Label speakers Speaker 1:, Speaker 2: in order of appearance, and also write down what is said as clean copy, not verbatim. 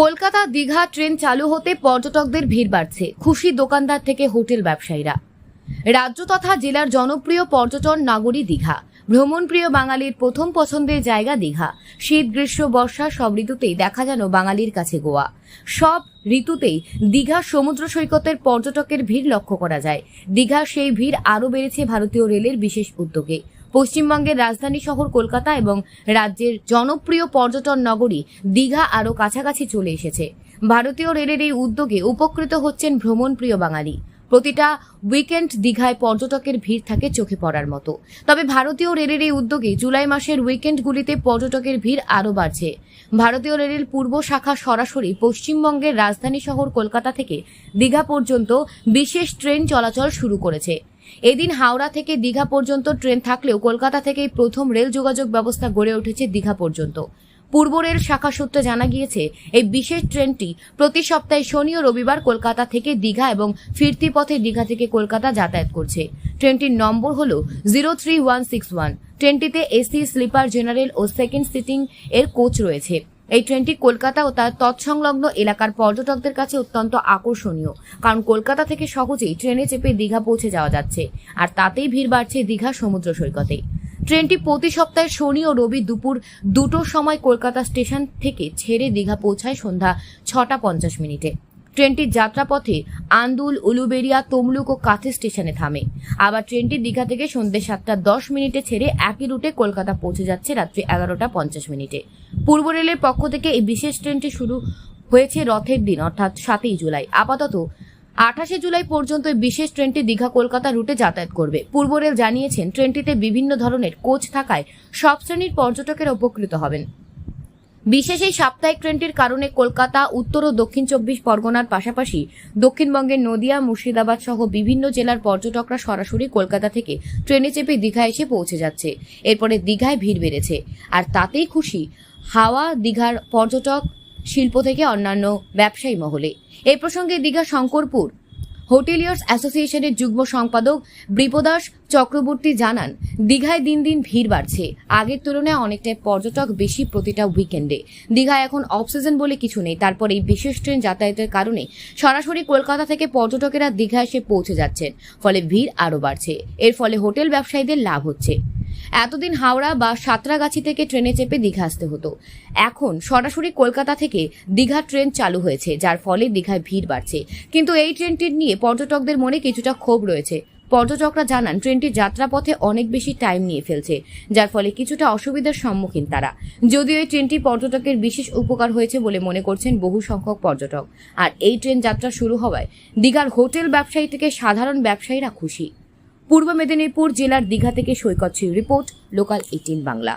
Speaker 1: Kolkata Digha train চালু হতে পর্যটকদের ভিড় বাড়ছে। খুশি দোকানদার থেকে হোটেল ব্যবসায়ীরা। রাজ্য তথা জেলার জনপ্রিয় পর্যটন নগরী দীঘা। ভ্রমণপ্রিয় বাঙালির প্রথম পছন্দের জায়গা দীঘা। শীত, গ্রীষ্ম, বর্ষা সব ঋতুতেই দেখা যেন বাঙালির কাছে গোয়া। সব ঋতুতেই দীঘার সমুদ্র সৈকতের পর্যটকের ভিড় লক্ষ্য করা যায়। দীঘার সেই ভিড় আরও বেড়েছে ভারতীয় রেলের বিশেষ উদ্যোগে। পশ্চিমবঙ্গের রাজধানী শহর কলকাতা এবং রাজ্যের জনপ্রিয় পর্যটন নগরী দীঘা আরও কাছাকাছি চলে এসেছে। ভারতীয় রেলের এই উদ্যোগে উপকৃত হচ্ছেন ভ্রমণপ্রিয় বাঙালি। প্রতিটা উইকেন্ড দীঘায় পর্যটকের ভিড় থাকে চোখে পড়ার মতো। তবে ভারতীয় রেলের এই উদ্যোগে জুলাই মাসের উইকেন্ডগুলিতে পর্যটকের ভিড় আরও বাড়ছে। ভারতীয় রেলের পূর্ব শাখা সরাসরি পশ্চিমবঙ্গের রাজধানী শহর কলকাতা থেকে দীঘা পর্যন্ত বিশেষ ট্রেন চলাচল শুরু করেছে। এদিন হাওড়া থেকে দীঘা পর্যন্ত ট্রেন থাকলেও কলকাতা থেকেই প্রথম রেল যোগাযোগ ব্যবস্থা গড়ে উঠেছে দীঘা পর্যন্ত। পূর্ব রেল শাখা সূত্রে জানা গিয়েছে, এই বিশেষ ট্রেনটি প্রতি সপ্তাহে শনি ও রবিবার কলকাতা থেকে দীঘা এবং ফিরতি পথে দীঘা থেকে কলকাতা যাতায়াত করছে। ট্রেনটির নম্বর হল 03161। ট্রেনটিতে এসি, স্লিপার, জেনারেল ও সেকেন্ড সিটিং এর কোচ রয়েছে। এই ট্রেনটি কলকাতা ও তার তৎসংলগ্ন এলাকার পর্যটকদের কাছে অত্যন্ত আকর্ষণীয়, কারণ কলকাতা থেকে সহজেই ট্রেনে চেপে দীঘা পৌঁছে যাওয়া যাচ্ছে, আর তাতেই ভিড় বাড়ছে দীঘা সমুদ্র সৈকতে। ট্রেনটি প্রতি সপ্তাহে শনি ও রবি দুপুর 2টোর সময় কলকাতা স্টেশন থেকে ছেড়ে দীঘা পৌঁছায় সন্ধ্যা 6:50। ট্রেনটির যাত্রাপথে আন্দুল, উলুবেড়িয়া, তমলুক ও কাথি স্টেশনে থামে। আবার ট্রেনটি দীঘা থেকে সন্ধ্যে 7:10 ছেড়ে একই রুটে কলকাতা পৌঁছে যাচ্ছে রাত্রি 11:50। পূর্ব রেলের পক্ষ থেকে এই বিশেষ ট্রেনটি শুরু হয়েছে রথের দিন অর্থাৎ 7ই জুলাই। আপাতত 28শে জুলাই পর্যন্ত এই বিশেষ ট্রেনটি দীঘা কলকাতা রুটে যাতায়াত করবে। পূর্ব রেল জানিয়েছেন, ট্রেনটিতে বিভিন্ন ধরনের কোচ থাকায় সব শ্রেণীর পর্যটকেরা উপকৃত হবেন। বিশেষ এই সাপ্তাহিক ট্রেনটির কারণে কলকাতা, উত্তর ও দক্ষিণ 24 পরগনার পাশাপাশি দক্ষিণবঙ্গের নদিয়া, মুর্শিদাবাদ সহ বিভিন্ন জেলার পর্যটকরা সরাসরি কলকাতা থেকে ট্রেনে চেপে দীঘা এসে পৌঁছে যাচ্ছে। এরপরে দীঘায় ভিড় বেড়েছে, আর তাতেই খুশি হাওড়া দীঘার পর্যটক, শিল্প থেকে অন্যান্য ব্যবসায়ী মহলে। এই প্রসঙ্গে দীঘা শঙ্করপুর হোটেলিয়ার্স অ্যাসোসিয়েশনের যুগ্ম সম্পাদক বৃপদাস চক্রবর্তী জানান, দীঘায় দিন দিন ভিড় বাড়ছে। আগের তুলনায় অনেকটাই পর্যটক বেশি প্রতিটা উইকেন্ডে। দীঘায় এখন অফ সিজন বলে কিছু নেই। তারপর এই বিশেষ ট্রেন যাতায়াতের কারণে সরাসরি কলকাতা থেকে পর্যটকেরা দীঘা এসে পৌঁছে যাচ্ছেন, ফলে ভিড় আরও বাড়ছে। এর ফলে হোটেল ব্যবসায়ীদের লাভ হচ্ছে। এতদিন হাওড়া বা সাঁতরাগাছি থেকে ট্রেনে চেপে দীঘা আসতে হতো, এখন সরাসরি কলকাতা থেকে দীঘা ট্রেন চালু হয়েছে, যার ফলে দীঘায় ভিড় বাড়ছে। কিন্তু এই ট্রেনটি নিয়ে পর্যটকদের মনে কিছুটা ক্ষোভ রয়েছে। পর্যটকরা জানান, ট্রেনটির যাত্রাপথে অনেক বেশি টাইম নিয়ে ফেলছে, যার ফলে কিছুটা অসুবিধার সম্মুখীন তারা। যদিও এই ট্রেনটি পর্যটকের বিশেষ উপকার হয়েছে বলে মনে করছেন বহু সংখ্যক পর্যটক। আর এই ট্রেন যাত্রা শুরু হওয়ায় দীঘার হোটেল ব্যবসায়ী থেকে সাধারণ ব্যবসায়ীরা খুশি। পূর্ব মেদিনীপুর জেলার দীঘা থেকে সৈকত সিং রিপোর্ট, লোকাল 18 বাংলা।